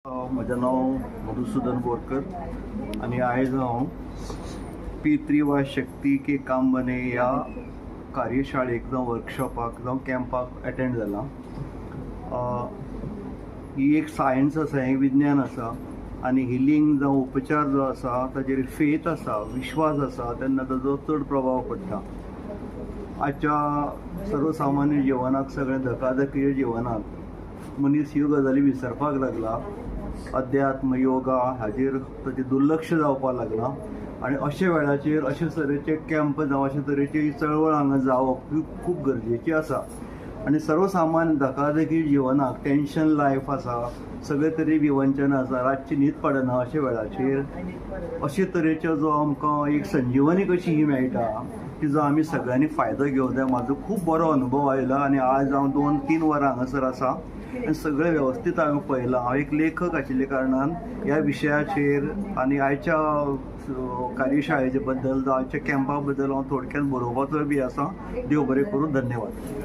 म्हजें नांव मधुसूदन बोरकर आणि आयज हांव P3 वा शक्ती के काम बने ह्या कार्यशाळेक जावं वर्कशॉपाक जावं कॅम्पाक अटेंड जाला. ही एक सायन्स आसा, हें विज्ञान आसा आनी हिलींग जावं उपचार जो आसा ताचेर फेथ आसा, विश्वास आसा तेन्ना ताजो चड प्रभाव पडटा. आजच्या सर्वसामान्य जिवनाक, सगळ्या धकाधकीच्या जिवनाक मनीस ह्यो गजाली विसरपाक लागला. अध्यात्म, योगा हाचेर ताचें दुर्लक्ष जावपाक लागलां आनी अशे वेळाचेर अशे तरेचे कॅम्प जावं अशे तरेची चळवळ हांगा जावप ही खूब गरजेची आसा. आनी सर्वसामान्य धकाधकी जिवनाक टेन्शन लायफ आसा, सगळे तरे विवंचन आसा, रातची न्हीद पडना अशे वेळाचेर अशे तरेचो जो आमकां एक संजिवनी कशी ही मेळटा तिजो आमी सगळ्यांनी फायदो घेवंक जाय. म्हाजो खूब बरो अनुभव आयला आनी आज हांव 2-3 वरां हांगासर आसा आनी सगळें वेवस्थीत हांवें पळयलां. हांव एक लेखक आशिल्ले कारणान ह्या विशयाचेर आनी आयच्या कार्यशाळेचे बद्दल जावं आयच्या कॅम्पा बद्दल हांव थोडक्यात बरोवपाचो बी आसा. देव बरें करूं. धन्यवाद.